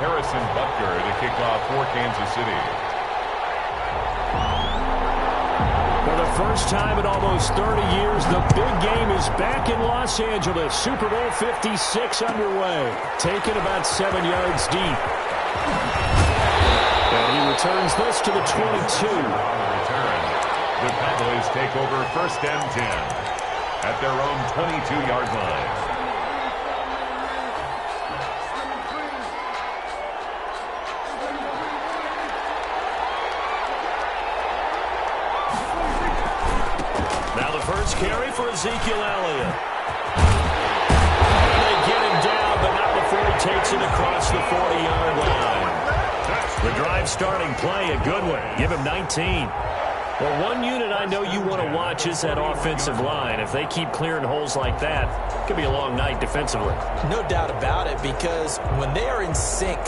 Harrison Butker to kick off for Kansas City. For the first time in almost 30 years, the big game is back in Los Angeles. Super Bowl 56 underway. Taken about 7 yards deep. And he returns this to the 22. Return. The Cowboys take over 1st and 10 at their own 22-yard line. First carry for Ezekiel Elliott. They get him down, but not before he takes it across the 40-yard line. The drive starting play, a good one. Give him 19. Well, one unit I know you want to watch is that offensive line. If they keep clearing holes like that, it could be a long night defensively. No doubt about it, because when they are in sync,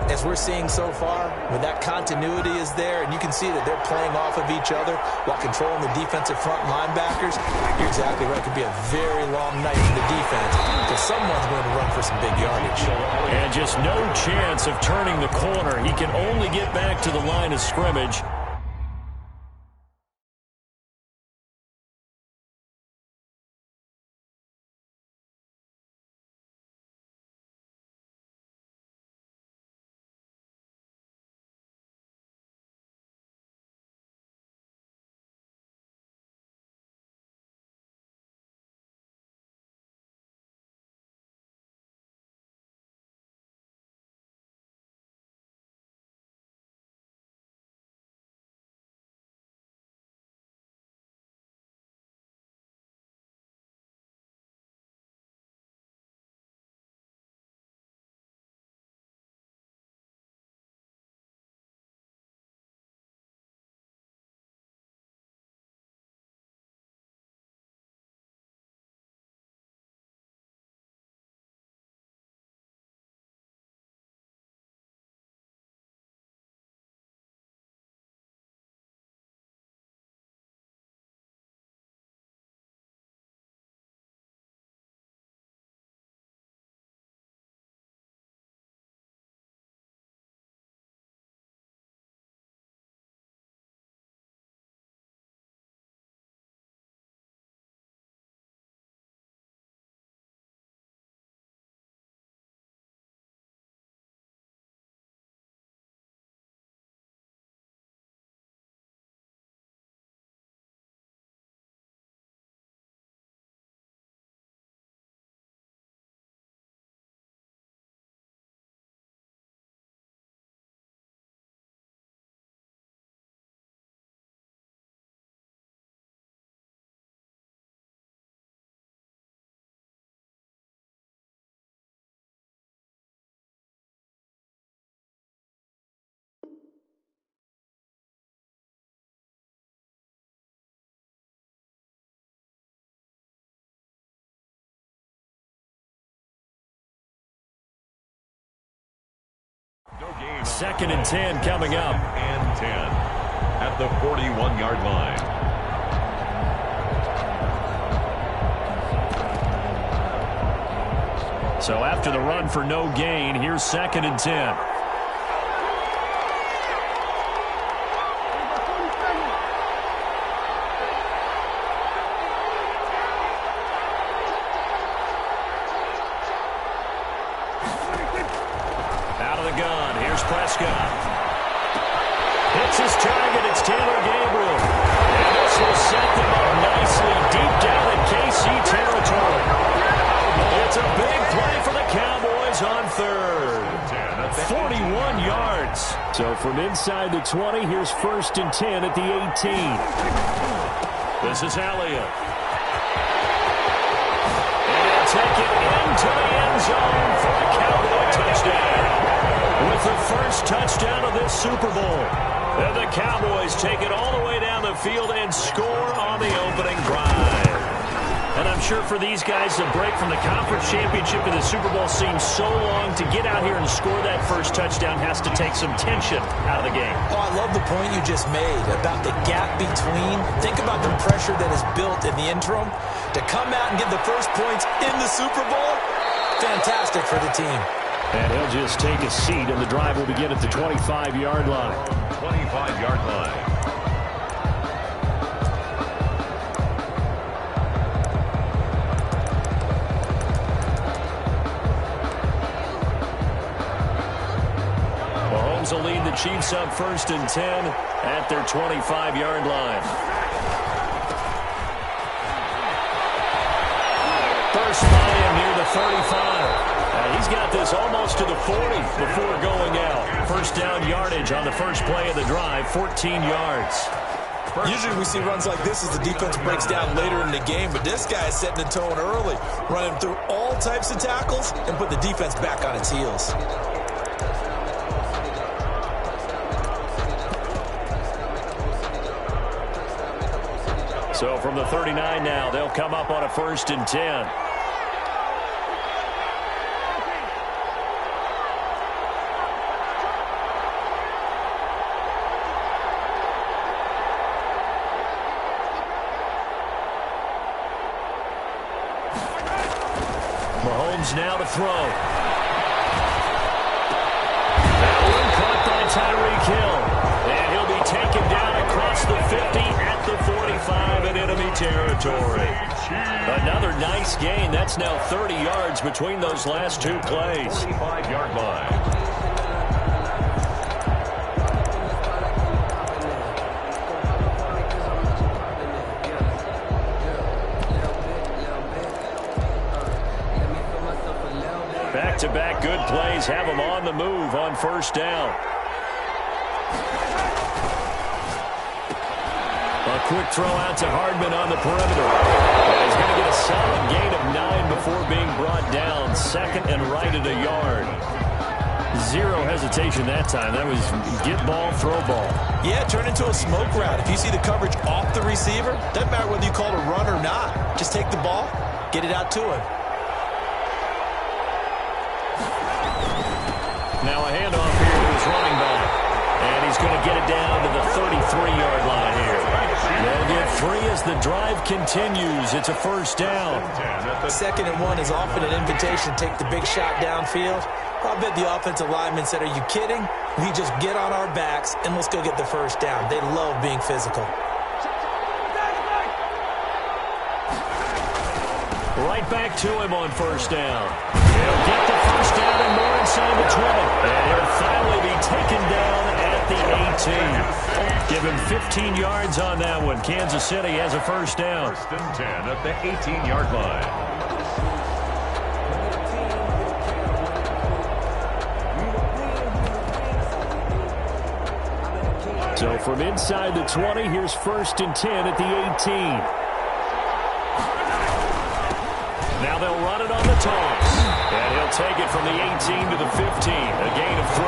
as we're seeing so far, when that continuity is there and you can see that they're playing off of each other while controlling the defensive front linebackers, you're exactly right. It could be a very long night for the defense because someone's going to run for some big yardage. And just no chance of turning the corner. He can only get back to the line of scrimmage. Second and 10 coming up. And 10 at the 41-yard line. So after the run for no gain, here's 2nd and 10. Prescott hits his target. It's Taylor Gabriel. And this will set them up nicely deep down in KC territory. It's a big play for the Cowboys on 3rd. 41 yards. So from inside the 20, here's 1st and 10 at the 18. This is Elliott. And he'll take it into the end zone for a Cowboy touchdown. With the first touchdown of this Super Bowl. And the Cowboys take it all the way down the field and score on the opening drive. And I'm sure for these guys, the break from the conference championship to the Super Bowl seems so long. To get out here and score that first touchdown has to take some tension out of the game. Oh, I love the point you just made about the gap between. Think about the pressure that is built in the interim. To come out and get the first points in the Super Bowl, fantastic for the team. And he'll just take a seat, and the drive will begin at the 25-yard line. 25-yard line. Mahomes will lead the Chiefs up 1st and 10 at their 25-yard line. First by him near the 35. He's got this almost to the 40 before going out. First down yardage on the first play of the drive, 14 yards. Usually we see runs like this as the defense breaks down later in the game, but this guy is setting the tone early, running through all types of tackles and put the defense back on its heels. So from the 39 now, they'll come up on a 1st and 10. Mahomes now to throw. That one caught by Tyreek Hill. And he'll be taken down across the 50 at the 45 in enemy territory. Another nice gain. That's now 30 yards between those last two plays. 45-yard line. Back-to-back good plays have them on the move on 1st down. A quick throw out to Hardman on the perimeter. And he's going to get a solid gain of 9 before being brought down. 2nd and right at a yard. Zero hesitation that time. That was get ball, throw ball. Yeah, turn into a smoke route. If you see the coverage off the receiver, doesn't matter whether you call it a run or not. Just take the ball, get it out to him. Now a handoff here to his running back. And he's going to get it down to the 33-yard line here. They'll get 3 as the drive continues. It's a 1st down. 2nd and 1 is often an invitation to take the big shot downfield. I bet the offensive lineman said, are you kidding? We just get on our backs and let's go get the 1st down. They love being physical. Right back to him on 1st down. He'll get the 1st down and more inside the 20. And he'll finally be taken down at the 18. Give him 15 yards on that one. Kansas City has a 1st down. 1st and 10 at the 18-yard line. So from inside the 20, here's 1st and 10 at the 18. Now they'll run it on the toss. And he'll take it from the 18 to the 15. A gain of 3.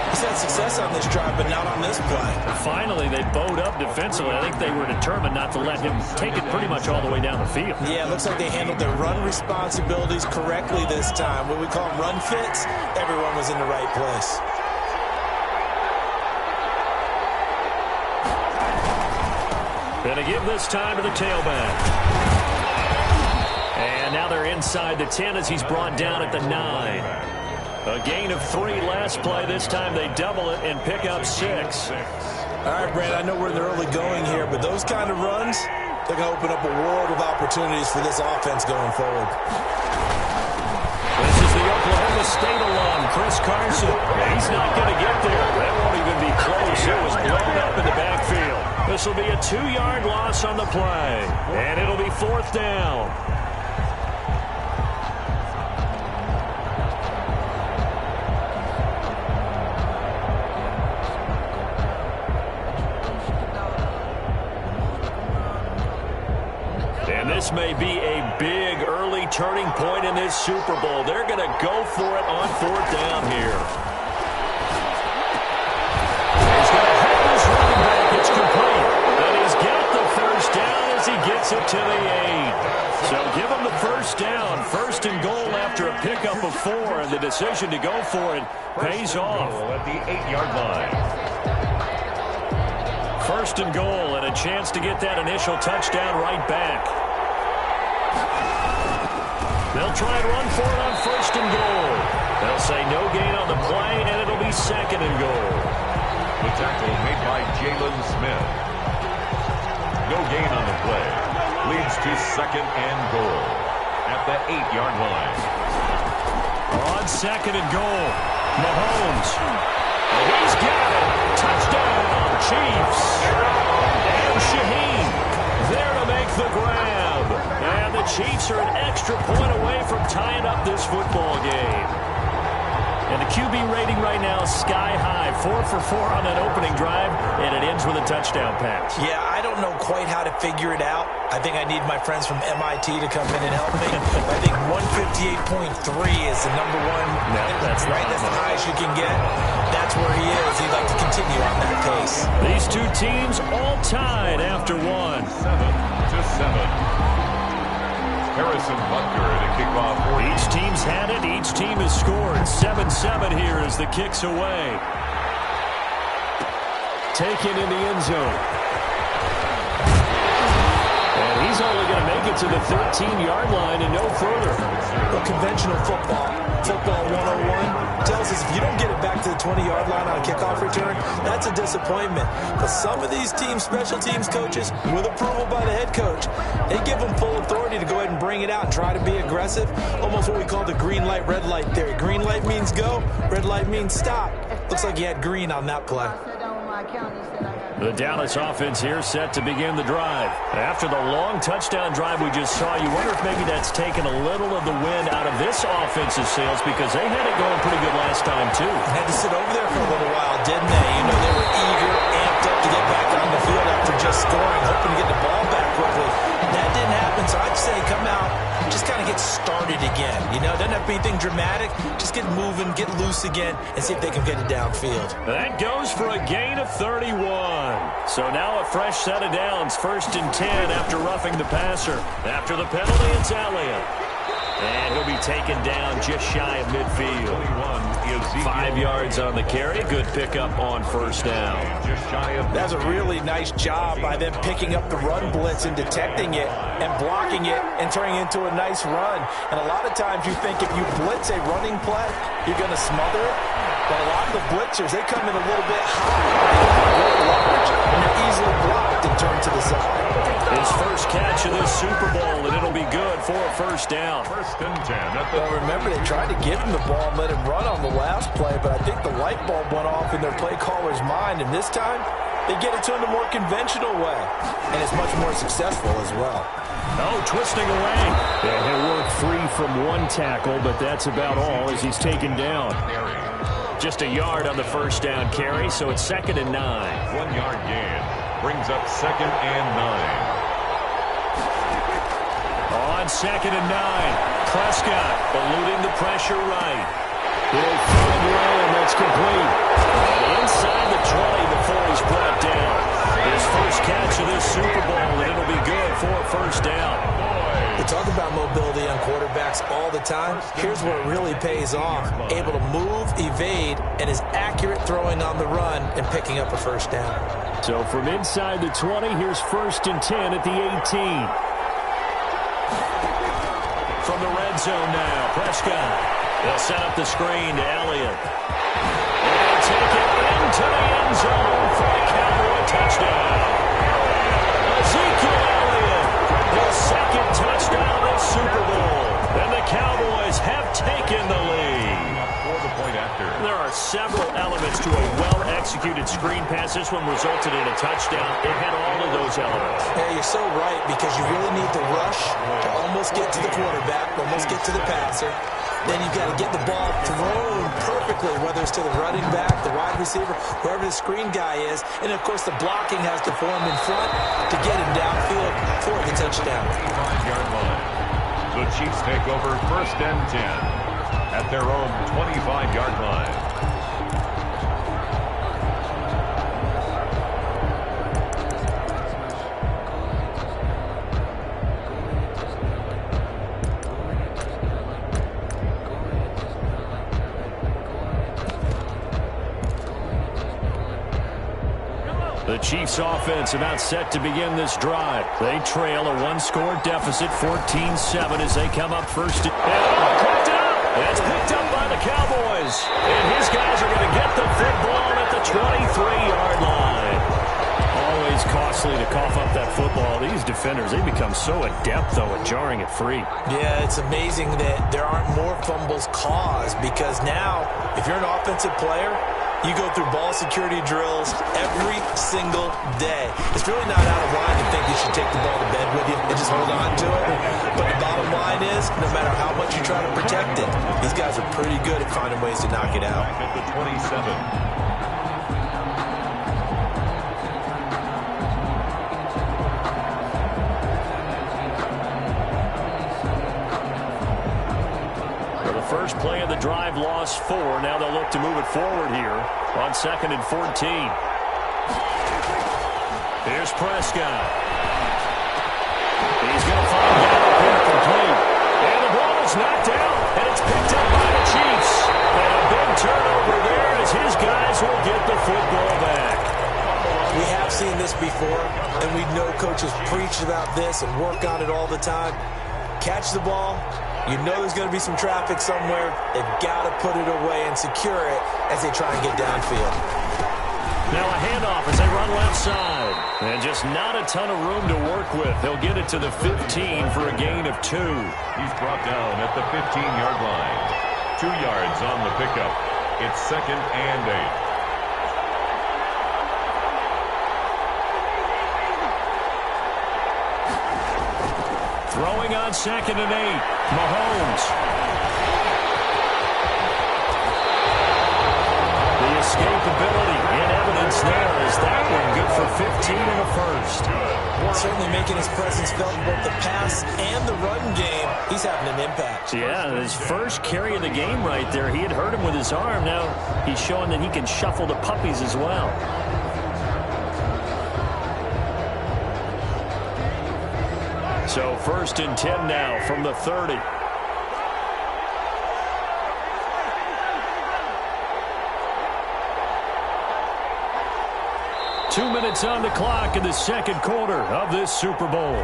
He's had success on this drive, but not on this play. Finally, they bowed up defensively. I think they were determined not to let him take it pretty much all the way down the field. Yeah, it looks like they handled their run responsibilities correctly this time. What we call them run fits, everyone was in the right place. Going to give this time to the tailback. And now they're inside the 10 as he's brought down at the 9. A gain of 3 last play. This time they double it and pick up 6. All right, Brad, I know we're in the early going here, but those kind of runs, they're going to open up a world of opportunities for this offense going forward. This is the Oklahoma State alum, Chris Carson. He's not going to get there. That won't even be close. It was blown up in the backfield. This will be a 2-yard loss on the play, and it'll be 4th down. And this may be a big early turning point in this Super Bowl. They're going to go for it on 4th down here. He's going to have his running back. It's complete. And he's got the 1st down as he gets it to the 8. So give him the 1st down. 1st and goal after a pickup of 4. And the decision to go for it pays off. At the 8-yard line. 1st and goal and a chance to get that initial touchdown right back. They'll try and run for it on first and goal. They'll say no gain on the play, and it'll be second and goal. The tackle made by Jalen Smith. No gain on the play. Leads to second and goal at the 8-yard line. On second and goal, Mahomes. He's got it. Touchdown, Chiefs. And Shaheen there to make the grab. And the Chiefs are an extra point away from tying up this football game. And the QB rating right now is sky high. 4 for 4 on that opening drive, and it ends with a touchdown pass. Yeah, I don't know quite how to figure it out. I think I need my friends from MIT to come in and help me. I think 158.3 is the number one. No, that's right. That's the highest you can get. That's where he is. He'd like to continue on that pace. These two teams all tied after one. 7-7. Harrison Butker to kick off. Each team's had it. Each team has scored. 7-7 here as the kick's away. Taken in the end zone. And he's only going to make it to the 13-yard line and no further. Well, conventional football 101, tells us if you don't get it back to the 20-yard line on a kickoff return, that's a disappointment. But some of these teams, special teams coaches, with approval by the head coach, they give them full authority to go ahead and bring it out and try to be aggressive. Almost what we call the green light, red light theory. Green light means go, red light means stop. Looks like you had green on that play. The Dallas offense here set to begin the drive. After the long touchdown drive we just saw, you wonder if maybe that's taken a little of the wind out of this offense's sails because they had it going pretty good last time, too. Had to sit over there for a little while, didn't they? You know, they were eager, amped up to get back on the field after just scoring, hoping to get the ball back quickly. That didn't happen, so I'd say come out, just kind of get started again. You know, doesn't have to be anything dramatic. Just get moving, get loose again, and see if they can get it downfield. That goes for a gain of 31. So now a fresh set of downs, 1st and 10 after roughing the passer. After the penalty, it's Elliott. And he'll be taken down just shy of midfield. 5 yards on the carry. Good pickup on first down. That's a really nice job by them picking up the run blitz and detecting it and blocking it and turning it into a nice run. And a lot of times you think if you blitz a running play, you're going to smother it. But a lot of the blitzers, they come in a little bit high. They have leverage, and they're easily blocked and turned to the side. His first catch of this Super Bowl, and it'll be good for a first down. 1st and 10. Well, remember, they tried to give him the ball and let him run on the last play, but I think the light bulb went off in their play caller's mind, and this time they get it to him the more conventional way, and it's much more successful as well. Oh, twisting away. And he'll work free from one tackle, but that's about all as he's taken down. Just a yard on the first down carry, so it's 2nd and 9. 1-yard gain brings up 2nd and 9. On 2nd and 9, Prescott eluding the pressure right. He'll find Lamb, that's complete. And inside the 20 before he's brought down. His first catch of this Super Bowl, and it'll be good for a first down. We talk about mobility on quarterbacks all the time. Here's where it really pays off. Able to move, evade, and is accurate throwing on the run and picking up a first down. So from inside the 20, here's 1st and 10 at the 18. From the red zone now, Prescott. They'll set up the screen to Elliott. And take it into the end zone for a Cowboy touchdown. Ezekiel Elliott, his 2nd touchdown of the Super Bowl. And the Cowboys have taken the lead. There are several elements to a well-executed screen pass. This one resulted in a touchdown. It had all of those elements. Yeah, you're so right, because you really need the rush to almost get to the quarterback, almost get to the passer. Then you've got to get the ball thrown perfectly, whether it's to the running back, the wide receiver, whoever the screen guy is. And, of course, the blocking has to form in front to get him downfield for the touchdown. 5-yard line. The Chiefs take over 1st and 10 at their own 25-yard line. The Chiefs offense about set to begin this drive. They trail a one-score deficit, 14-7, as they come up first. And picked it up. That's picked up by the Cowboys. And his guys are going to get the football at the 23-yard line. Always costly to cough up that football. These defenders, they become so adept, though, at jarring it free. Yeah, it's amazing that there aren't more fumbles caused, because now, if you're an offensive player, you go through ball security drills every single day. It's really not out of line to think you should take the ball to bed with you and just hold on to it. But the bottom line is, no matter how much you try to protect it, these guys are pretty good at finding ways to knock it out. At the 27. First play of the drive, lost 4. Now they'll look to move it forward here on 2nd and 14. Here's Prescott. He's going to find Gallup incomplete. And the ball is knocked out, and it's picked up by the Chiefs. And a big turnover there as his guys will get the football back. We have seen this before, and we know coaches preach about this and work on it all the time. Catch the ball. You know there's going to be some traffic somewhere. They've got to put it away and secure it as they try and get downfield. Now a handoff as they run left side. And just not a ton of room to work with. They'll get it to the 15 for a gain of 2. He's brought down at the 15-yard line. 2 yards on the pickup. It's 2nd and 8. Throwing on 2nd and 8. Mahomes. The escapability in evidence there is that one good for 15 in the first. Certainly making his presence felt in both the pass and the run game. He's having an impact. Yeah, his first carry of the game right there. He had hurt him with his arm. Now he's showing that he can shuffle the puppies as well. So 1st and 10 now from the 30. Two minutes on the clock in the second quarter of this Super Bowl.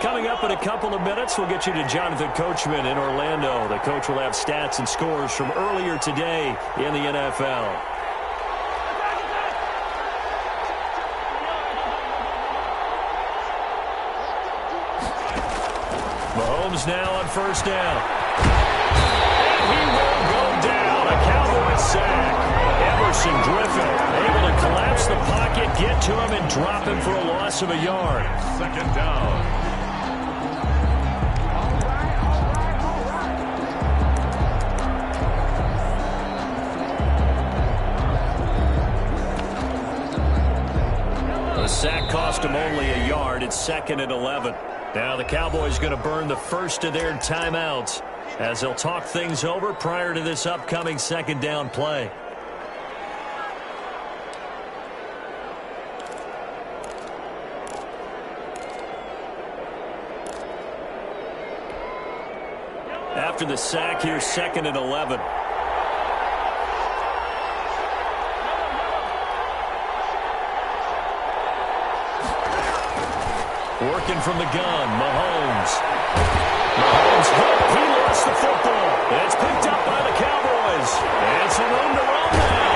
Coming up in a couple of minutes, we'll get you to Jonathan Coachman in Orlando. The coach will have stats and scores from earlier today in the NFL. Mahomes now on 1st down. And he will go down. A Cowboys sack. Emerson Griffin able to collapse the pocket, get to him, and drop him for a loss of a yard. 2nd down. The sack cost him only a yard. It's 2nd and 11. Now the Cowboys going to burn the first of their timeouts as they'll talk things over prior to this upcoming 2nd down play. After the sack, here's 2nd and 11. Working from the gun, Mahomes. Mahomes hit. He lost the football. It's picked up by the Cowboys. And some room to run now.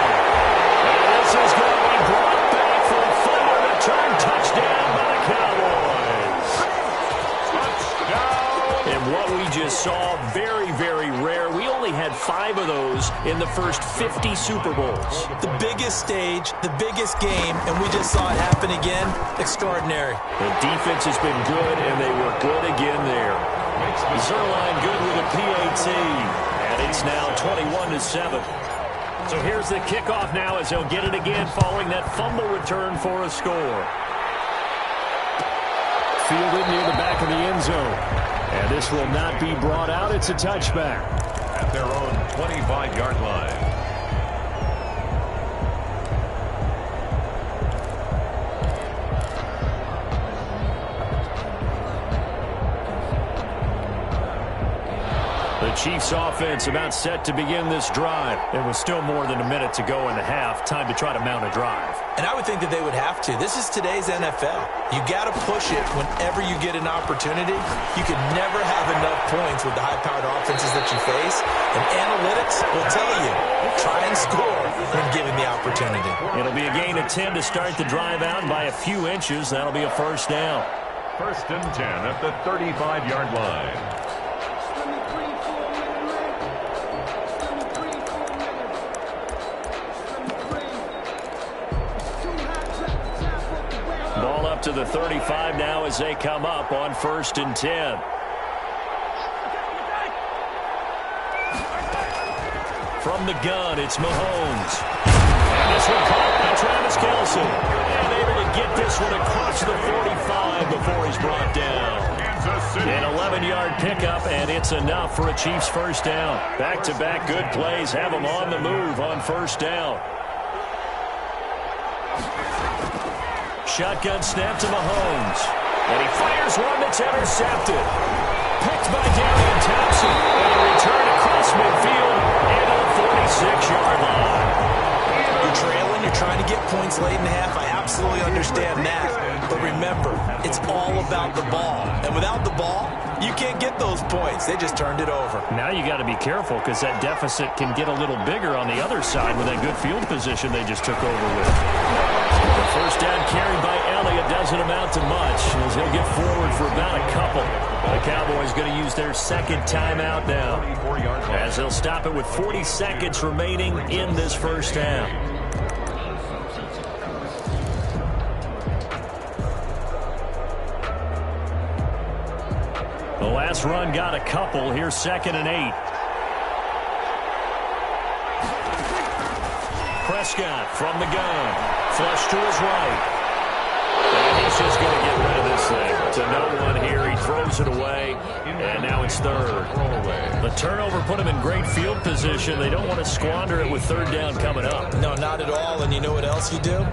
And this is going to be brought back for a final return touchdown by the Cowboys. Touchdown. And what we just saw, very, very rare. We only had 5 of those in the first 50 Super Bowls. The biggest stage, the biggest game, and we just saw it happen again. Extraordinary. The defense has been good, and they were good again there. Zerline good with a PAT, and it's now 21-7. So here's the kickoff now as they'll get it again following that fumble return for a score. Fielded near the back of the end zone. And this will not be brought out. It's a touchback. At their own 25-yard line. The Chiefs offense about set to begin this drive. There was still more than a minute to go in the half. Time to try to mount a drive. And I would think that they would have to. This is today's NFL. You got to push it whenever you get an opportunity. You can never have enough points with the high-powered offenses that you face. And analytics will tell you, try and score when given the opportunity. It'll be a gain of 10 to start the drive out by a few inches. That'll be a first down. First and 10 at the 35-yard line. Ball up to the 35 now as they come up on first and 10. From the gun, it's Mahomes. And this one caught by Travis Kelce. And able to get this one across the 45 before he's brought down. An 11-yard pickup, and it's enough for a Chiefs first down. Back-to-back good plays have them on the move on first down. Shotgun snap to Mahomes. And he fires one that's intercepted. Picked by Darian Thompson. And a return across midfield and to the 46-yard line. You're trailing, you're trying to get points late in the half. I absolutely understand that. But remember, it's all about the ball. And without the ball, you can't get those points. They just turned it over. Now you got to be careful because that deficit can get a little bigger on the other side with that good field position they just took over with. The first down carried by Elliott doesn't amount to much as he'll get forward for about a couple. The Cowboys going to use their second timeout now as they'll stop it with 40 seconds remaining in this first half. The last run got a couple. Here's second and 8. Prescott from the gun. Flush to his right. And he's just going to get rid of this thing. To no one here. He throws it away. And now it's third. The turnover put him in great field position. They don't want to squander it with third down coming up. No, not at all. And you know what else you do?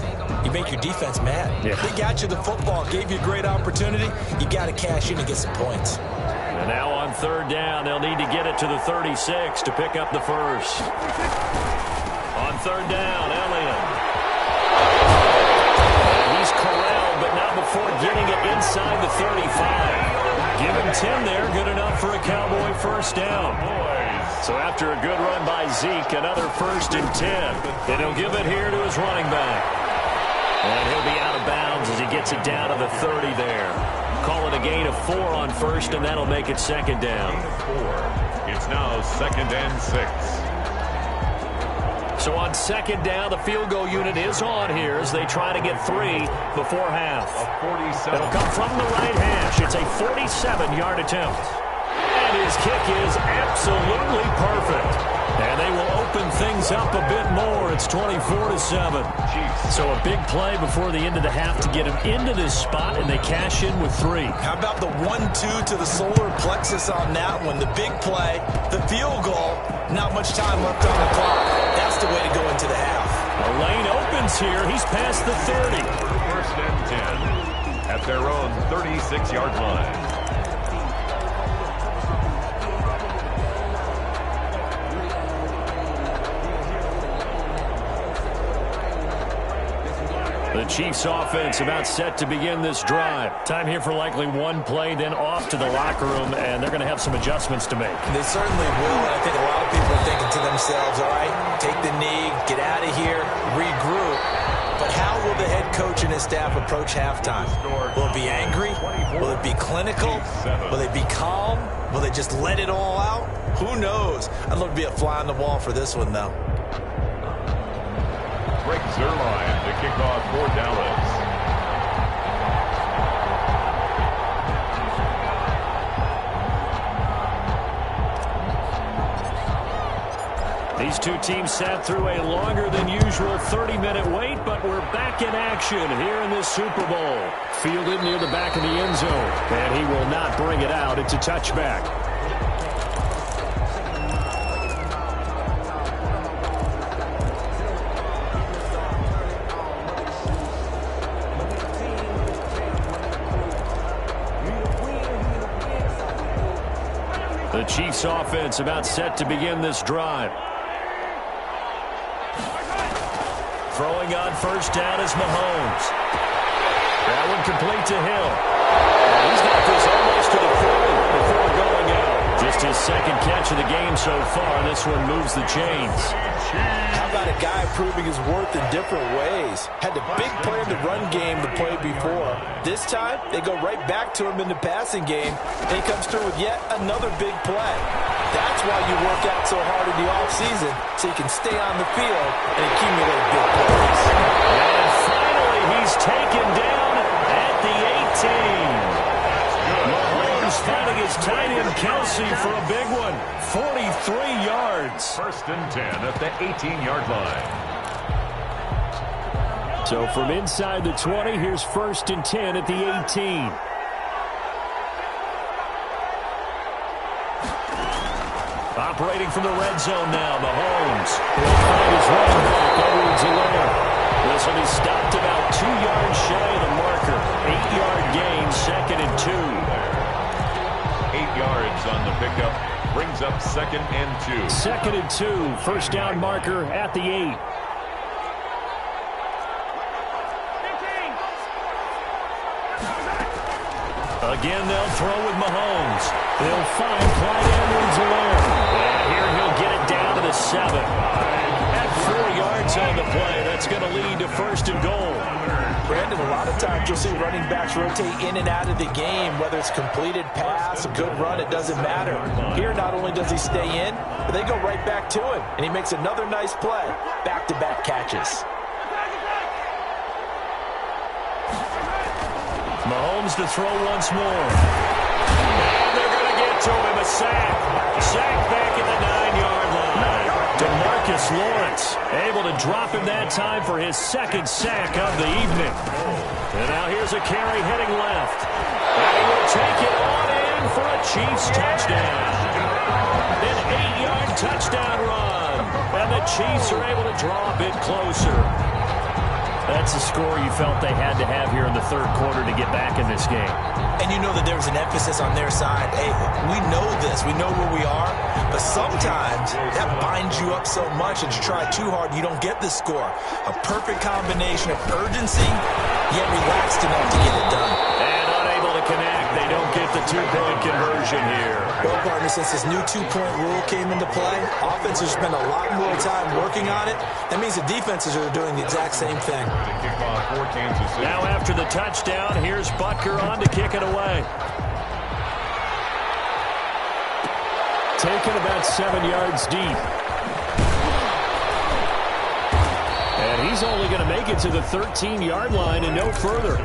You make your defense mad. Yeah. They got you the football, gave you a great opportunity. You got to cash in and get some points. And now on third down, they'll need to get it to the 36 to pick up the first. On third down, Elliott. And he's corralled, but not before getting it inside the 35. Give him 10 there, good enough for a Cowboy first down. So after a good run by Zeke, another first and 10. And he'll give it here to his running back. And he'll be out of bounds as he gets it down to the 30 there. Call it a gain of 4 on first, and that'll make it second down. It's now second and 6. So on second down, the field goal unit is on here as they try to get 3 before half. It'll come from the right hash. It's a 47-yard attempt. And his kick is absolutely perfect. And they will open things up a bit more. It's 24-7. So a big play before the end of the half to get him into this spot, and they cash in with 3. How about the 1-2 to the solar plexus on that one? The big play, the field goal, not much time left on the clock. That's the way to go into the half. A lane opens here. He's past the 30. First and 10 at their own 36-yard line. The Chiefs offense about set to begin this drive. Time here for likely one play, then off to the locker room, and they're going to have some adjustments to make. They certainly will, and I think a lot of people are thinking to themselves, all right, take the knee, get out of here, regroup. But how will the head coach and his staff approach halftime? Will it be angry? Will it be clinical? Will they be calm? Will they just let it all out? Who knows? I'd love to be a fly on the wall for this one, though. Greg Zuerlein to kick off for Dallas. These two teams sat through a longer than usual 30-minute wait, but we're back in action here in this Super Bowl. Fielded near the back of the end zone, and he will not bring it out. It's a touchback. The Chiefs offense about set to begin this drive. Throwing on first down is Mahomes. That one complete to Hill. And he's got this almost to the 40 before going out. Just his second catch of the game so far. This one moves the chains. How about a guy proving his worth in different ways? Had the big play in the run game the play before. This time, they go right back to him in the passing game, and he comes through with yet another big play. That's why you work out so hard in the offseason, so you can stay on the field and accumulate big plays. And finally, he's taken down at the 18. Mahomes finding his tight end Kelsey for a big one. 43 yards. First and 10 at the 18-yard line. So from inside the 20, here's first and 10 at the 18. Operating from the red zone now, Mahomes will find his running back, Edwards-Helaire. This one is stopped about 2 yards shy of the marker. 8-yard gain, second and 2. 8 yards on the pickup. Brings up second and 2. Second and 2. First down marker at the 8. Again, they'll throw with Mahomes. They'll find Clyde Edwards-Helaire. And here he'll get it down to the 7. At 4 yards on the play, that's going to lead to first and goal. Brandon, a lot of times you'll see running backs rotate in and out of the game, whether it's completed pass, a good run, it doesn't matter. Here, not only does he stay in, but they go right back to him, and he makes another nice play. Back-to-back catches. Mahomes to throw once more. And they're going to get to him, a sack. Sack back at the 9-yard line. DeMarcus Lawrence able to drop him that time for his second sack of the evening. And now here's a carry heading left. And he will take it on in for a Chiefs touchdown. An 8-yard touchdown run. And the Chiefs are able to draw a bit closer. That's the score you felt they had to have here in the third quarter to get back in this game. And you know that there was an emphasis on their side. Hey, we know this. We know where we are. But sometimes that binds you up so much that you try too hard, you don't get the score. A perfect combination of urgency, yet relaxed enough to get it done. And unable to connect. They don't get the two-point conversion here. Well, partner, since this new two-point rule came into play, offenses spend a lot more time working on it. That means the defenses are doing the exact same thing. Now after the touchdown, here's Butker on to kick it away. Taken about 7 yards deep. And he's only going to make it to the 13-yard line and no further.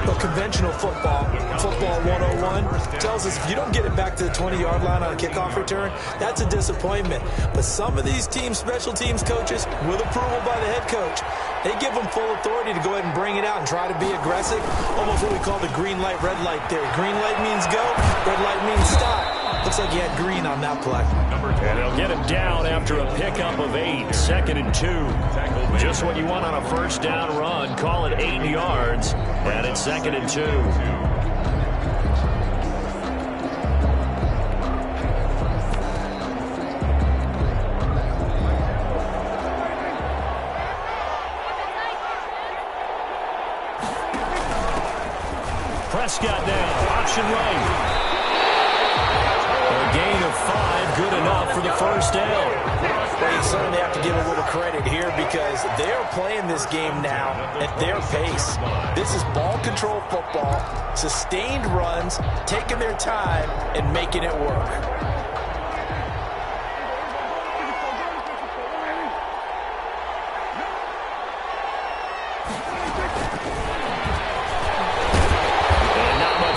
But conventional football 101, tells us if you don't get it back to the 20-yard line on a kickoff return, that's a disappointment. But some of these teams, special teams coaches, with approval by the head coach, they give them full authority to go ahead and bring it out and try to be aggressive. Almost what we call the green light, red light theory. Green light means go, red light means stop. Looks like he had green on that play. And they'll get him down after a pickup of 8. Second and 2. Just what you want on a first down run. Call it 8 yards. And it's second and 2. Prescott now, option right. A gain of 5, good enough for the first down. Well, you certainly have to give a little credit here because they're playing this game now at their pace. This is ball control football, sustained runs, taking their time and making it work.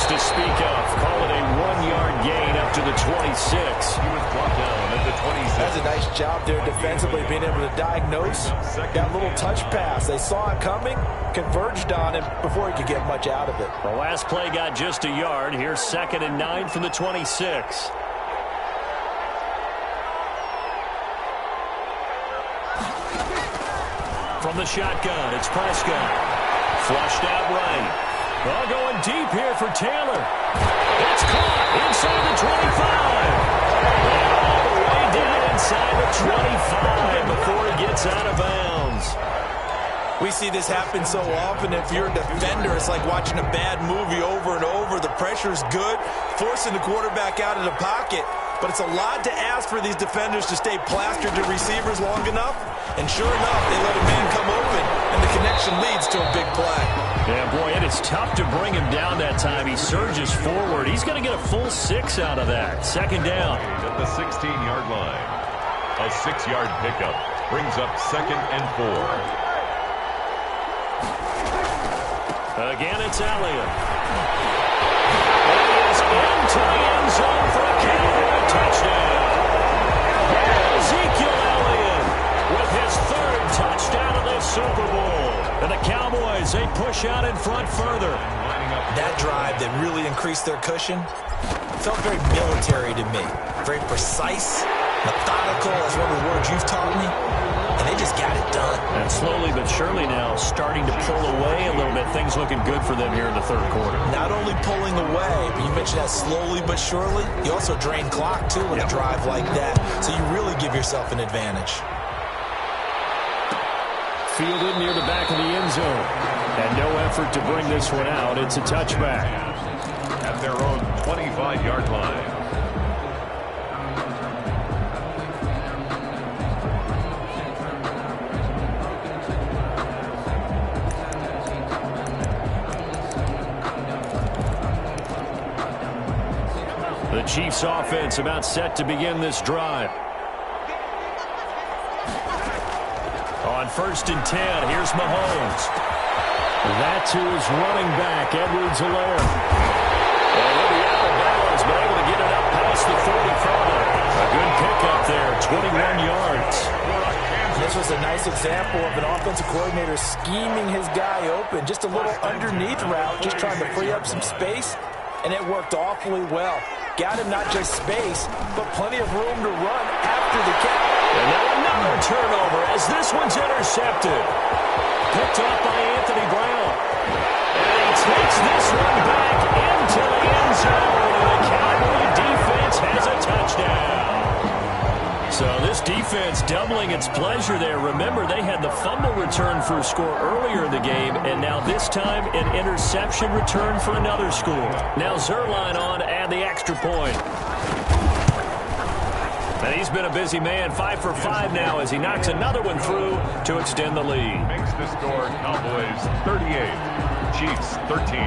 To speak of. Call it a 1-yard gain up to the 26. He was brought down at the 26. That's a nice job there defensively, being able to diagnose that little touch pass. They saw it coming, converged on him before he could get much out of it. The last play got just a yard. Here's second and 9 from the 26. From the shotgun, it's Prescott. Flushed out right. Well, going deep here for Taylor. It's caught inside the 25. inside the 25 before he gets out of bounds. We see this happen so often. If you're a defender, it's like watching a bad movie over and over. The pressure's good, forcing the quarterback out of the pocket. But it's a lot to ask for these defenders to stay plastered to receivers long enough. And sure enough, they let a man come open, and the connection leads to a big play. Yeah, boy, it is tough to bring him down that time. He surges forward. He's going to get a full 6 out of that. Second down. At the 16-yard line. A 6-yard pickup brings up 2nd and 4. Again, it's Elliott. And he is into the end zone for a Cowboy touchdown. Ezekiel Elliott with his 3rd touchdown of this Super Bowl. And the Cowboys, they push out in front further. That drive that really increased their cushion felt very military to me. Very precise, methodical, is one of the words you've taught me. And they just got it done. And slowly but surely now starting to pull away a little bit. Things looking good for them here in the 3rd quarter. Not only pulling away, but you mentioned that slowly but surely. You also drain clock, too, in a drive like that. So you really give yourself an advantage. Fielded near the back of the end zone. And no effort to bring this one out. It's a touchback. At their own 25-yard line. The Chiefs offense about set to begin this drive. On 1st and 10, here's Mahomes. That to his running back, Edwards-Helaire. And he'll be out of bounds, but able to get it up past the 45. A good pickup there, 21 yards. This was a nice example of an offensive coordinator scheming his guy open. Just a little underneath route, just trying to free up some space, and it worked awfully well. Got him not just space, but plenty of room to run after the catch. And now another turnover as this one's intercepted. Picked up by Anthony Brown. And he takes this one back into the end zone. And the Cowboy defense has a touchdown. So this defense doubling its pleasure there. Remember, they had the fumble return for a score earlier in the game, and now this time an interception return for another score. Now Zuerlein on to add the extra point. And he's been a busy man, 5 for 5 now as he knocks another one through to extend the lead. Makes the score Cowboys 38, Chiefs 13.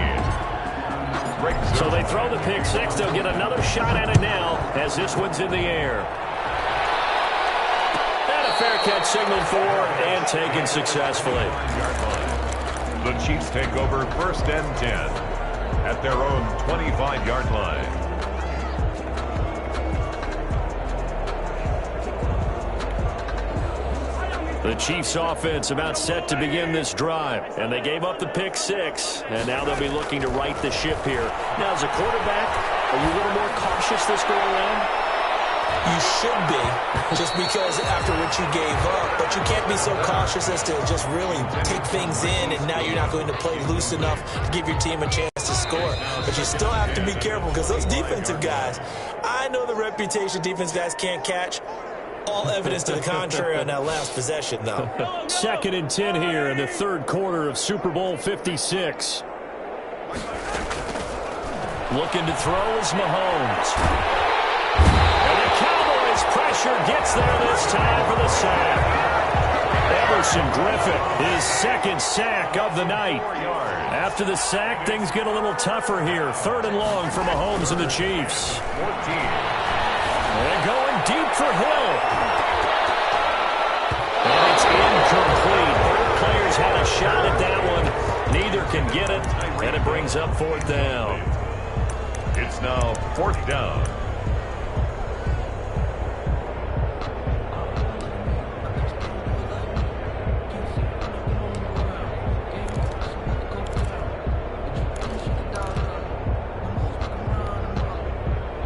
So they throw the pick 6. They'll get another shot at it now as this one's in the air. Fair catch signaled for and taken successfully. The Chiefs take over 1st and 10 at their own 25-yard line. The Chiefs offense about set to begin this drive, and they gave up the pick 6, and now they'll be looking to right the ship here. Now, as a quarterback, are you a little more cautious this go around? You should be, just because after what you gave up. But you can't be so cautious as to just really take things in, and now you're not going to play loose enough to give your team a chance to score. But you still have to be careful because those defensive guys, I know the reputation defense guys can't catch. All evidence to the contrary on that last possession, though. 2nd and 10 here in the 3rd quarter of Super Bowl 56. Looking to throw is Mahomes. Pressure gets there this time for the sack. Everson Griffin, his 2nd sack of the night. After the sack, things get a little tougher here. 3rd and long for Mahomes and the Chiefs. 14. They're going deep for Hill. And it's incomplete. Both players had a shot at that one. Neither can get it, and it brings up 4th down. It's now 4th down.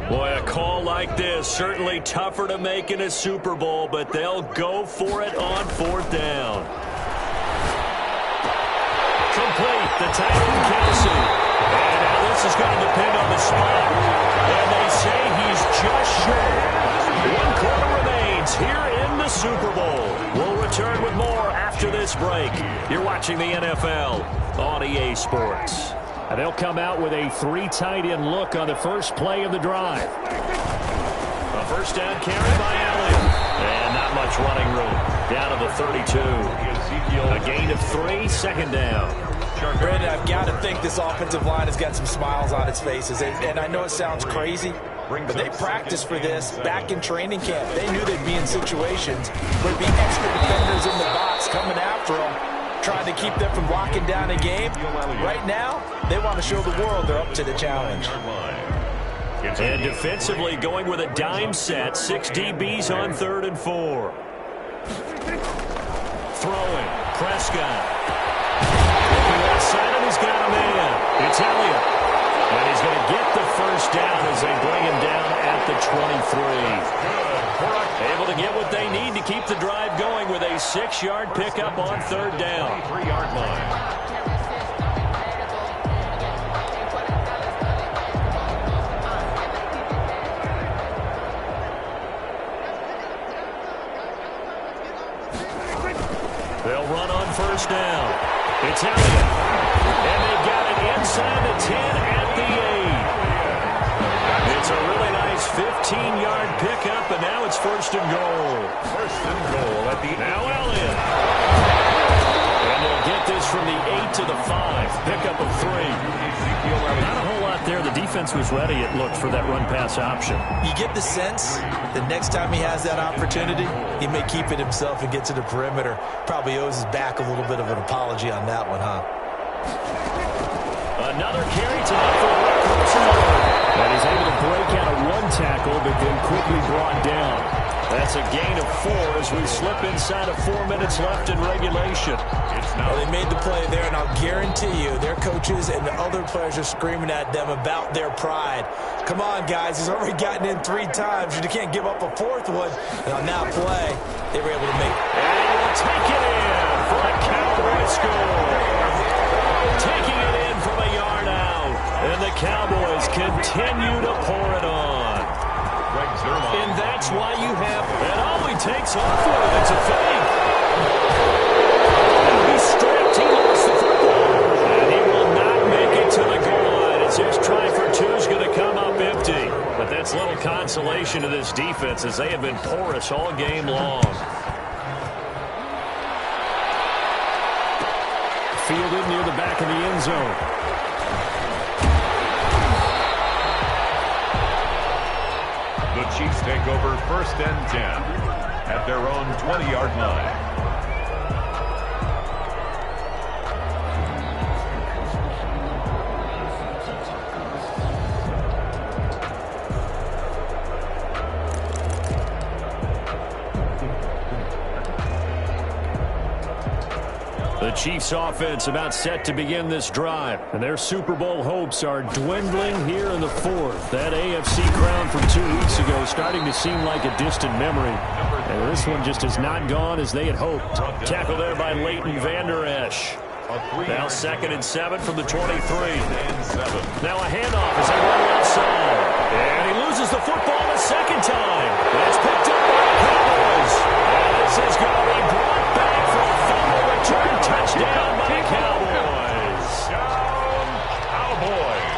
Boy, a call like this, certainly tougher to make in a Super Bowl, but they'll go for it on 4th down. Complete, the tight end Kelsey. And now this is going to depend on the spot. And they say he's just short. 1 quarter remains here the Super Bowl. We'll return with more after this break. You're watching the NFL on EA Sports. And they'll come out with a 3 tight end look on the first play of the drive. A first down carry by Elliott. And not much running room. Down to the 32. A gain of 3, second down. Brandon, I've got to think this offensive line has got some smiles on its faces. And I know it sounds crazy, but they practiced for this back in training camp. They knew they'd be in situations where there'd be extra defenders in the box coming after them, trying to keep them from locking down a game. Right now, they want to show the world they're up to the challenge. And defensively going with a dime set, 6 DBs on 3rd and 4. Throwing, Prescott. Looking outside, and he's got a man. It's Elliott. And he's going to get the first down as they bring him down at the 23. Able to get what they need to keep the drive going with a 6-yard pickup on 3rd down. 3-yard line. They'll run on first down. It's Elliott. And they got it inside the 10 at the 8. It's a really nice 15-yard pickup, and now it's 1st and goal. 1st and goal at the now Elliott. And they'll get this from the 8 to the 5. Pickup of 3. Not a whole lot there. The defense was ready, it looked, for that run-pass option. You get the sense that next time he has that opportunity, he may keep it himself and get to the perimeter. Probably owes his back a little bit of an apology on that one, huh? Another carry tonight for Rick Rosenberg. And he's able to break out of 1 tackle, but then quickly brought down. That's a gain of 4 as we slip inside of 4 minutes left in regulation. Well, they made the play there, and I'll guarantee you their coaches and the other players are screaming at them about their pride. Come on, guys. He's already gotten in 3 times. You can't give up a 4th one. And on that play, they were able to make it. And he'll take it in for a Cowboy score. Taking it in from a yard out. And the Cowboys continue to pour it on. And that's why you have, and all he takes off with, it's a fake. Now he's stripped, he lost the football. And he will not make it to the goal line as his try for 2 is going to come up empty. But that's little consolation to this defense as they have been porous all game long. Fielded near the back of the end zone. The Chiefs take over 1st and 10 at their own 20-yard line. The Chiefs offense about set to begin this drive. And their Super Bowl hopes are dwindling here in the 4th. That AFC crown from 2 weeks ago starting to seem like a distant memory. And this one just has not gone as they had hoped. Tackle there by Leighton Vander Esch. Now 2nd and 7 from the 23. Now a handoff as they run outside. And he loses the football a 2nd time. It's picked up by the Cowboys. And this is going to be brought back for a fumble return touchdown by the Cowboys. Cowboys.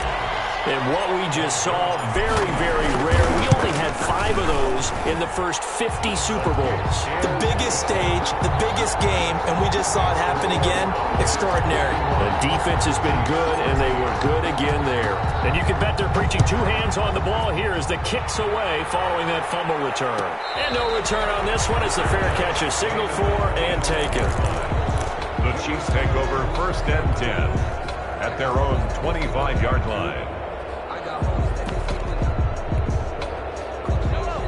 And what we just saw, very, very rare. We only had 5 of those in the first 50 Super Bowls. The biggest stage, the biggest game, and we just saw it happen again. Extraordinary. The defense has been good, and they were good again there. And you can bet they're preaching 2 hands on the ball here as the kick's away following that fumble return. And no return on this one as the fair catch is signaled for and taken. The Chiefs take over 1st and 10 at their own 25-yard line.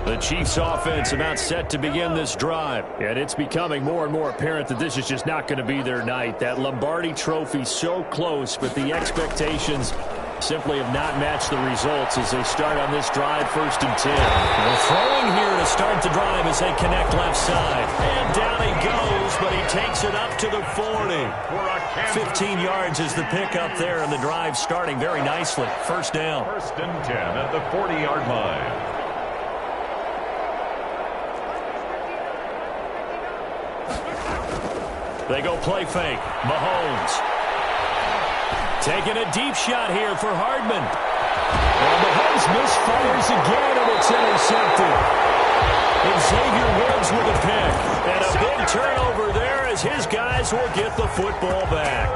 The Chiefs offense about set to begin this drive. And it's becoming more and more apparent that this is just not going to be their night. That Lombardi trophy so close, but the expectations simply have not matched the results as they start on this drive 1st and 10. They're throwing here to start the drive as they connect left side. And down he goes, but he takes it up to the 40. 15 yards is the pickup there, and the drive starting very nicely. 1st down. 1st and 10 at the 40-yard line. They go play fake. Mahomes. Taking a deep shot here for Hardman. And Mahomes misfires again, and it's intercepted. And Xavier Woods with a pick. And a big turnover there as his guys will get the football back.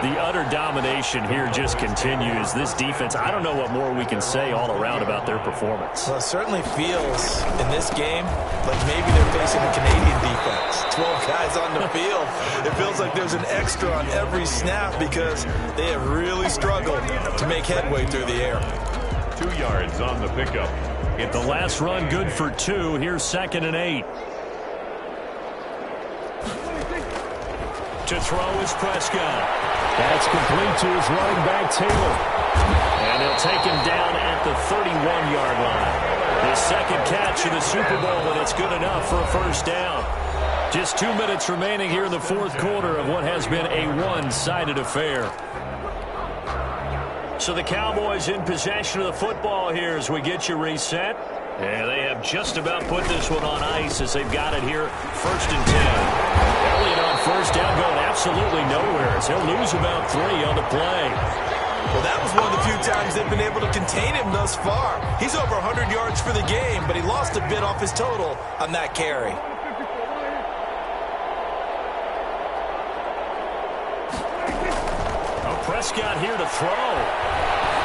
The utter domination here just continues. This defense, I don't know what more we can say all around about their performance. Well, it certainly feels in this game like maybe they're facing a Canadian defense. 12 guys on the field. It feels like there's an extra on every snap because they have really struggled to make headway through the air. 2 yards on the pickup. If the last run good for 2, here's 2nd and 8. To throw is Prescott. That's complete to his running back, Taylor. And he'll take him down at the 31-yard line. His second catch in the Super Bowl, and it's good enough for a first down. Just 2 minutes remaining here in the fourth quarter of what has been a one-sided affair. So the Cowboys in possession of the football here as we get you reset. And they have just about put this one on ice as they've got it here, 1st and 10. Elliott on first down going absolutely nowhere as he'll lose about 3 on the play. Well, that was one of the few times they've been able to contain him thus far. He's over 100 yards for the game, but he lost a bit off his total on that carry. Prescott here to throw.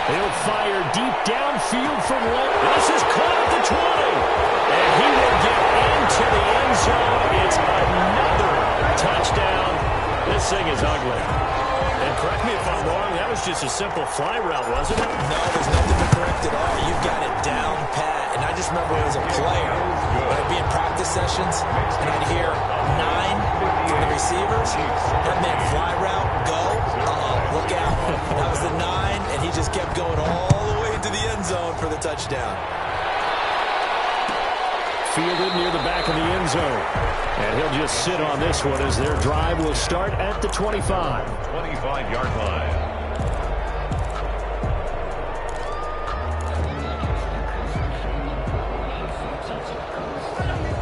He'll fire deep downfield from left. This is caught at the 20. And he will get into the end zone. It's another touchdown. This thing is ugly. And correct me if I'm wrong, that was just a simple fly route, wasn't it? No, there's nothing to correct at all. You've got it down pat. And I just remember as a player, when I'd be in practice sessions, and I'd hear 9 from the receivers. That meant fly route, go. Look out. That was the 9, and he just kept going all the way into the end zone for the touchdown. Fielded near the back of the end zone. And he'll just sit on this one as their drive will start at the 25. 25-yard line.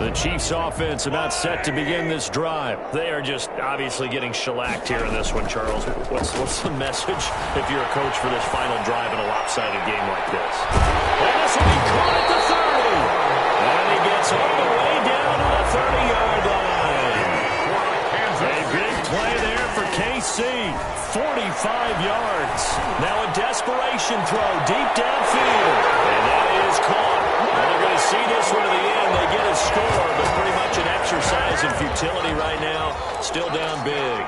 The Chiefs offense about set to begin this drive. They are just obviously getting shellacked here in this one, Charles. What's the message if you're a coach for this final drive in a lopsided game like this? And this will be caught at the 30. And he gets all the way down to the 30-yard line. A big play there for KC. 45 yards. Now a desperation throw deep downfield. And that is caught. Well, they're going to see this one to the end. They get a score, but pretty much an exercise in futility right now. Still down big.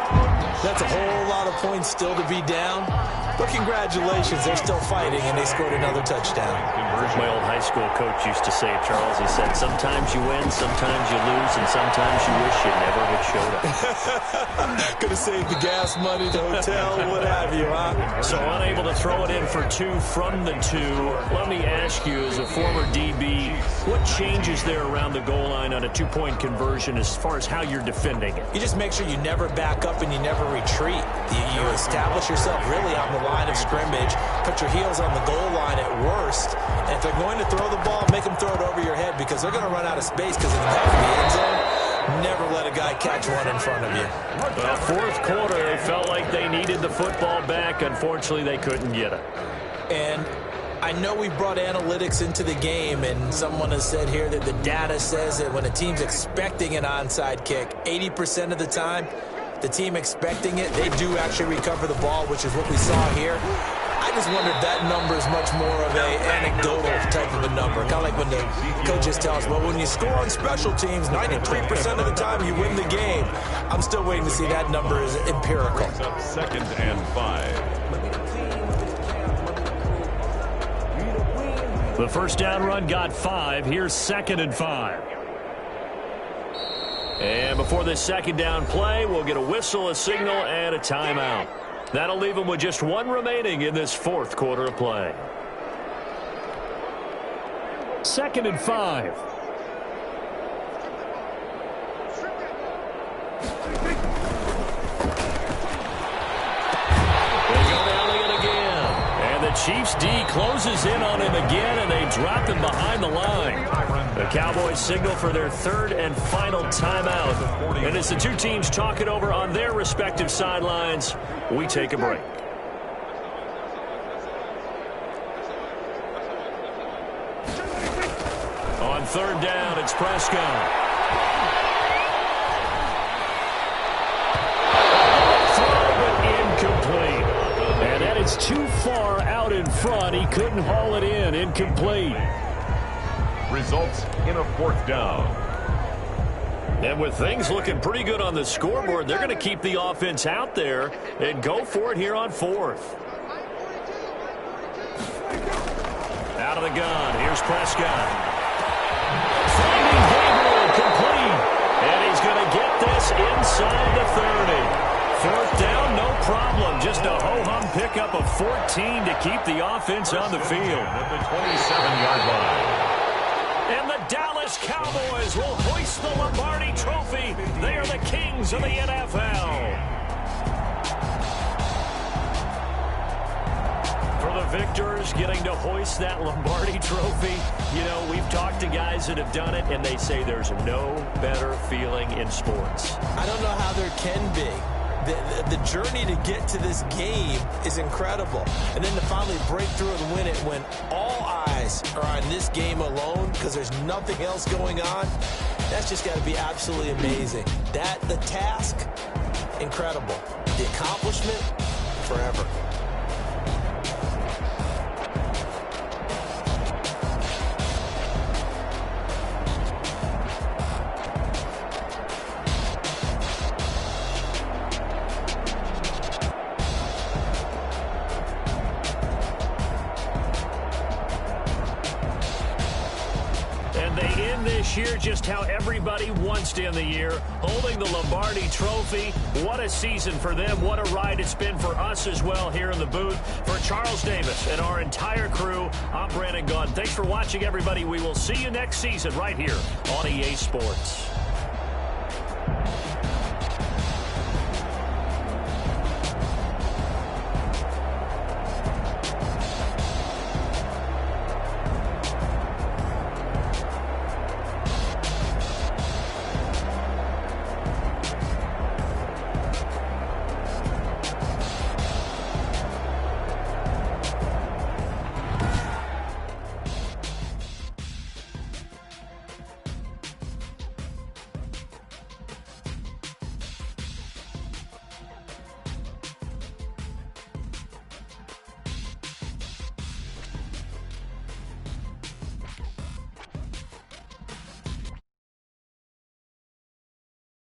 That's a whole lot of points still to be down. But congratulations, they're still fighting, and they scored another touchdown. My old high school coach used to say, Charles, he said, sometimes you win, sometimes you lose, and sometimes you wish you never had showed up. Could have saved the gas money, the hotel, what have you, huh? So unable to throw it in for 2 from the 2. Let me ask you, as a former DB, what changes there around the goal line on a 2-point conversion as far as how you're defending it? You just make sure you never back up and you never retreat. You establish yourself really on the line of scrimmage, put your heels on the goal line at worst, and if they're going to throw the ball, make them throw it over your head because they're going to run out of space because of the back of the end zone. Never let a guy catch one in front of you. Well, fourth quarter, they felt like they needed the football back. Unfortunately, they couldn't get it. And I know we brought analytics into the game, and someone has said here that the data says that when a team's expecting an onside kick, 80% of the time, the team expecting it, they do actually recover the ball, which is what we saw here. I just wonder if that number is much more of an anecdotal type of a number. Kind of like when the coaches tell us, well, when you score on special teams, 93% of the time you win the game. I'm still waiting to see that number is empirical. 2nd and 5. The first down run got 5. Here's 2nd and 5. And before this second down play, we'll get a whistle, a signal, and a timeout. That'll leave them with just 1 remaining in this fourth quarter of play. 2nd and 5. They go down again. And the Chiefs D closes in on him again, and they drop him behind the line. The Cowboys signal for their third and final timeout. And as the two teams talk it over on their respective sidelines, we take a break. On third down, it's Prescott. Incomplete. And that is too far out in front. He couldn't haul it in. Incomplete. Results in a fourth down. And with things looking pretty good on the scoreboard, they're going to keep the offense out there and go for it here on fourth. Out of the gun. Here's Prescott. Finding Gabriel, complete. And he's going to get this inside the 30. Fourth down, no problem. Just a ho-hum pickup of 14 to keep the offense on the field. At the 27-yard line. And the Dallas Cowboys will hoist the Lombardi Trophy. They are the kings of the NFL. For the victors getting to hoist that Lombardi Trophy, you know, we've talked to guys that have done it, and they say there's no better feeling in sports. I don't know how there can be. The journey to get to this game is incredible. And then to finally break through and win it when all eyes are on this game alone because there's nothing else going on, that's just got to be absolutely amazing. The task, incredible. The accomplishment, forever. Year just how everybody wants to end the year, holding the Lombardi Trophy. What a season for them. What a ride it's been for us as well here in the booth. For Charles Davis and our entire crew, I'm Brandon Gaudin. Thanks for watching, everybody. We will see you next season right here on EA Sports.